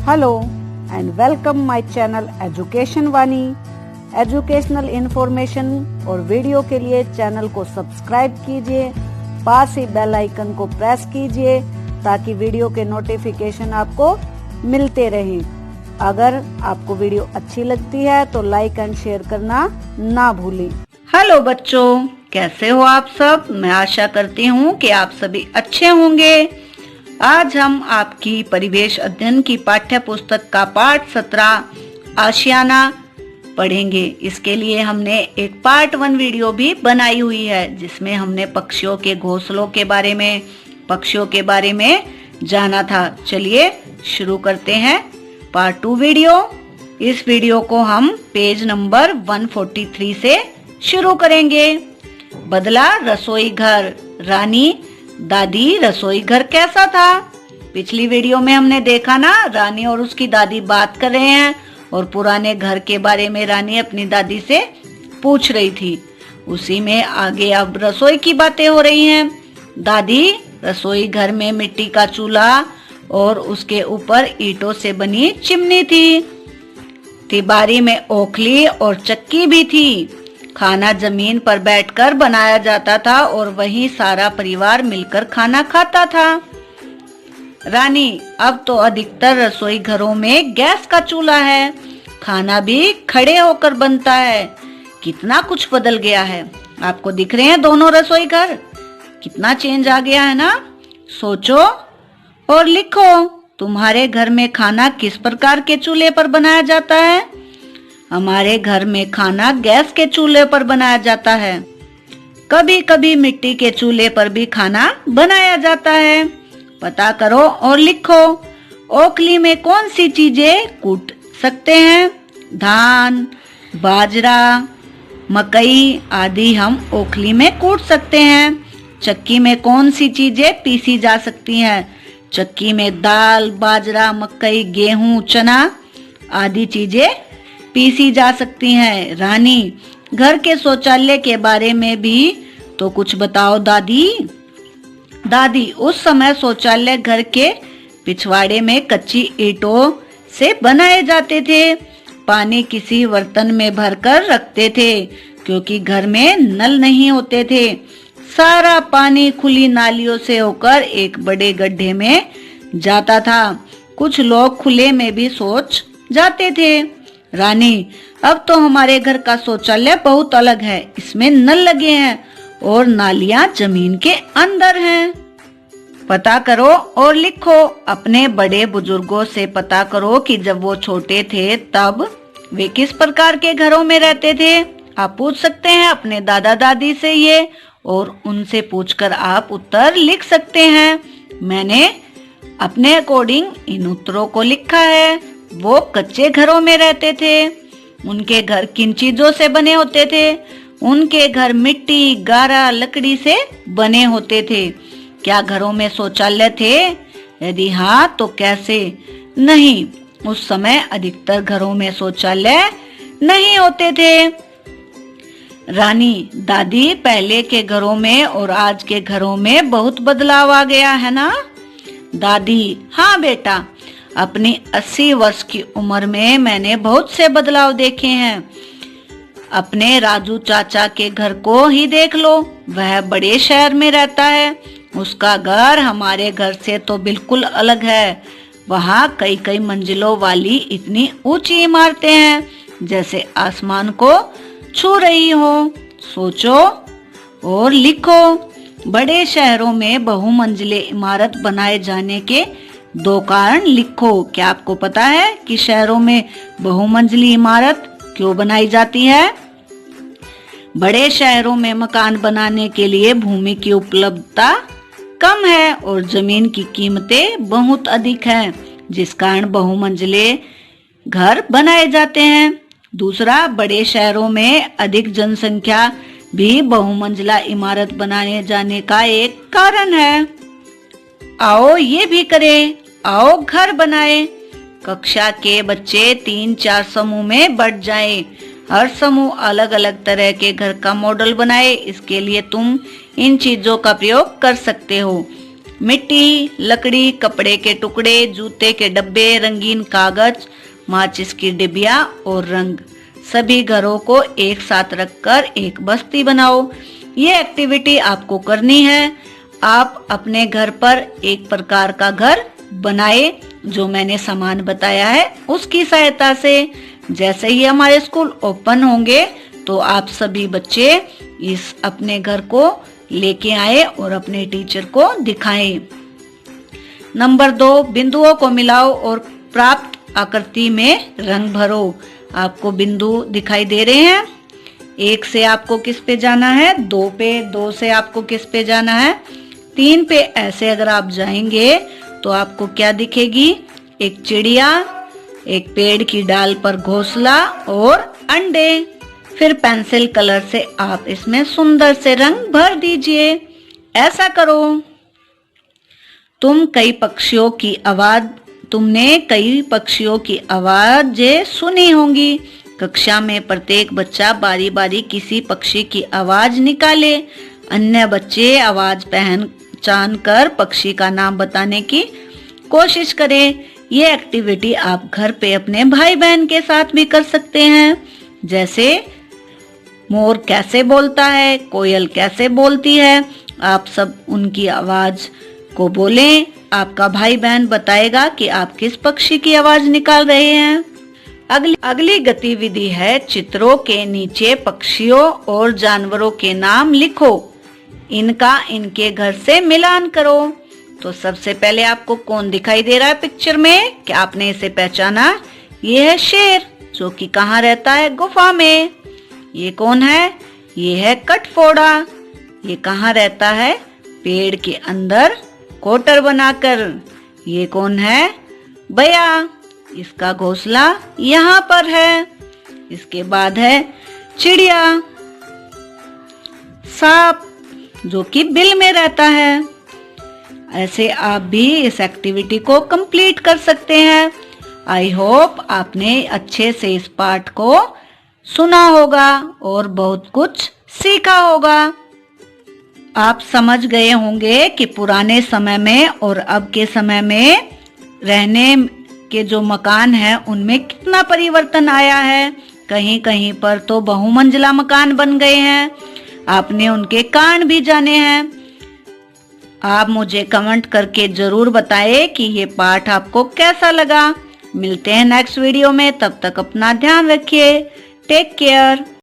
Hello and welcome my channel education Vani. Educational information और video के लिए चैनल को सब्सक्राइब कीजिए, पास ही बेल आइकन को प्रेस कीजिए ताकि वीडियो के नोटिफिकेशन आपको मिलते रहें। अगर आपको वीडियो अच्छी लगती है तो लाइक एंड शेयर करना ना भूलें। हेलो बच्चों, कैसे हो आप सब? मैं आशा करती हूँ कि आप सभी अच्छे होंगे। आज हम आपकी परिवेश अध्ययन की पाठ्य पुस्तक का पाठ 17 आशियाना पढ़ेंगे। इसके लिए हमने एक पार्ट 1 वीडियो भी बनाई हुई है जिसमें हमने पक्षियों के घोंसलों के बारे में, पक्षियों के बारे में जाना था। चलिए शुरू करते हैं पार्ट 2 वीडियो। इस वीडियो को हम पेज नंबर 143 से शुरू करेंगे। बदला रसोई घर, रानी दादी रसोई घर कैसा था? पिछली वीडियो में हमने देखा ना, रानी और उसकी दादी बात कर रहे हैं और पुराने घर के बारे में रानी अपनी दादी से पूछ रही थी। उसी में आगे अब रसोई की बातें हो रही हैं। दादी रसोई घर में मिट्टी का चूल्हा और उसके ऊपर ईंटों से बनी चिमनी थी। तिबारी में ओखली और चक्की भी थी। खाना जमीन पर बैठकर बनाया जाता था और वहीं सारा परिवार मिलकर खाना खाता था। रानी, अब तो अधिकतर रसोई घरों में गैस का चूल्हा है, खाना भी खड़े होकर बनता है। कितना कुछ बदल गया है। आपको दिख रहे हैं दोनों रसोई घर? कितना चेंज आ गया है ना। सोचो और लिखो, तुम्हारे घर में खाना किस प्रकार के चूल्हे पर बनाया जाता है? हमारे घर में खाना गैस के चूल्हे पर बनाया जाता है। कभी कभी मिट्टी के चूल्हे पर भी खाना बनाया जाता है। पता करो और लिखो, ओखली में कौन सी चीजें कूट सकते हैं? धान, बाजरा, मकई आदि हम ओखली में कूट सकते हैं। चक्की में कौन सी चीजें पीसी जा सकती हैं? चक्की में दाल, बाजरा, मकई, गेहूं, चना आदि चीजें पीसी जा सकती हैं। रानी, घर के शौचालय के बारे में भी तो कुछ बताओ दादी। दादी, उस समय शौचालय घर के पिछवाड़े में कच्ची ईंटों से बनाए जाते थे। पानी किसी बर्तन में भरकर रखते थे क्योंकि घर में नल नहीं होते थे। सारा पानी खुली नालियों से होकर एक बड़े गड्ढे में जाता था। कुछ लोग खुले में भी शौच जाते थे। रानी, अब तो हमारे घर का शौचालय बहुत अलग है। इसमें नल लगे हैं और नालियां जमीन के अंदर हैं। पता करो और लिखो, अपने बड़े बुजुर्गों से पता करो कि जब वो छोटे थे तब वे किस प्रकार के घरों में रहते थे। आप पूछ सकते हैं अपने दादा दादी से ये, और उनसे पूछकर आप उत्तर लिख सकते हैं। मैंने अपने अकॉर्डिंग इन उत्तरों को लिखा है। वो कच्चे घरों में रहते थे। उनके घर किन चीजों से बने होते थे? उनके घर मिट्टी, गारा, लकड़ी से बने होते थे। क्या घरों में शौचालय थे? यदि हाँ तो कैसे? नहीं, उस समय अधिकतर घरों में शौचालय नहीं होते थे। रानी, दादी, पहले के घरों में और आज के घरों में बहुत बदलाव आ गया है ना? दादी, हाँ बेटा, अपनी 80 वर्ष की उम्र में मैंने बहुत से बदलाव देखे हैं। अपने राजू चाचा के घर को ही देख लो, वह बड़े शहर में रहता है। उसका घर हमारे घर से तो बिल्कुल अलग है। वहाँ कई कई मंजिलों वाली इतनी ऊंची इमारतें हैं जैसे आसमान को छू रही हो। सोचो और लिखो, बड़े शहरों में बहुमंजिले इमारत बनाए जाने के 2 कारण लिखो। क्या आपको पता है कि शहरों में बहुमंजिली इमारत क्यों बनाई जाती है? बड़े शहरों में मकान बनाने के लिए भूमि की उपलब्धता कम है और जमीन की कीमतें बहुत अधिक हैं, जिस कारण बहुमंजिले घर बनाए जाते हैं। दूसरा, बड़े शहरों में अधिक जनसंख्या भी बहुमंजिला इमारत बनाने जाने का एक कारण है। आओ ये भी करें, आओ घर बनाए। कक्षा के बच्चे 3-4 समूह में बट जाएं। हर समूह अलग अलग तरह के घर का मॉडल बनाए। इसके लिए तुम इन चीजों का प्रयोग कर सकते हो। मिट्टी, लकड़ी, कपड़े के टुकड़े, जूते के डब्बे, रंगीन कागज, माचिस की डिबिया और रंग, सभी घरों को एक साथ रखकर एक बस्ती बनाओ। ये एक्टिविटी आपको करनी है। आप अपने घर पर एक प्रकार का घर बनाए जो मैंने सामान बताया है उसकी सहायता से। जैसे ही हमारे स्कूल ओपन होंगे तो आप सभी बच्चे इस अपने घर को लेके आए और अपने टीचर को दिखाएं। नंबर 2, बिंदुओं को मिलाओ और प्राप्त आकृति में रंग भरो। आपको बिंदु दिखाई दे रहे हैं। 1 से आपको किस पे जाना है, 2 पे, 2 से आपको किस पे जाना है, 3 पे। ऐसे अगर आप जाएंगे तो आपको क्या दिखेगी, एक चिड़िया, एक पेड़ की डाल पर घोंसला और अंडे। फिर पेंसिल कलर से आप इसमें सुंदर से रंग भर दीजिए। ऐसा करो। तुमने कई पक्षियों की आवाजें सुनी होंगी। कक्षा में प्रत्येक बच्चा बारी बारी किसी पक्षी की आवाज निकाले। अन्य बच्चे आवाज पहचान कर पक्षी का नाम बताने की कोशिश करें। ये एक्टिविटी आप घर पे अपने भाई बहन के साथ भी कर सकते हैं। जैसे मोर कैसे बोलता है, कोयल कैसे बोलती है, आप सब उनकी आवाज को बोलें। आपका भाई बहन बताएगा कि आप किस पक्षी की आवाज निकाल रहे हैं। अगली गतिविधि है चित्रों के नीचे पक्षियों और जानवरों के नाम लिखो। इनका इनके घर से मिलान करो। तो सबसे पहले आपको कौन दिखाई दे रहा है पिक्चर में, क्या आपने इसे पहचाना? ये है शेर, जो कि कहाँ रहता है, गुफा में। ये कौन है? ये है कटफोड़ा, ये कहाँ रहता है, पेड़ के अंदर कोटर बनाकर। ये कौन है? बया, इसका घोंसला यहाँ पर है। इसके बाद है चिड़िया, सांप जो कि बिल में रहता है। ऐसे आप भी इस एक्टिविटी को कंप्लीट कर सकते हैं। आई होप आपने अच्छे से इस पाठ को सुना होगा और बहुत कुछ सीखा होगा। आप समझ गए होंगे कि पुराने समय में और अब के समय में रहने के जो मकान हैं उनमें कितना परिवर्तन आया है। कहीं कहीं पर तो बहुमंजिला मकान बन गए हैं। आपने उनके कारण भी जाने हैं। आप मुझे कमेंट करके जरूर बताएं कि ये पाठ आपको कैसा लगा। मिलते हैं नेक्स्ट वीडियो में, तब तक अपना ध्यान रखिए। Take care.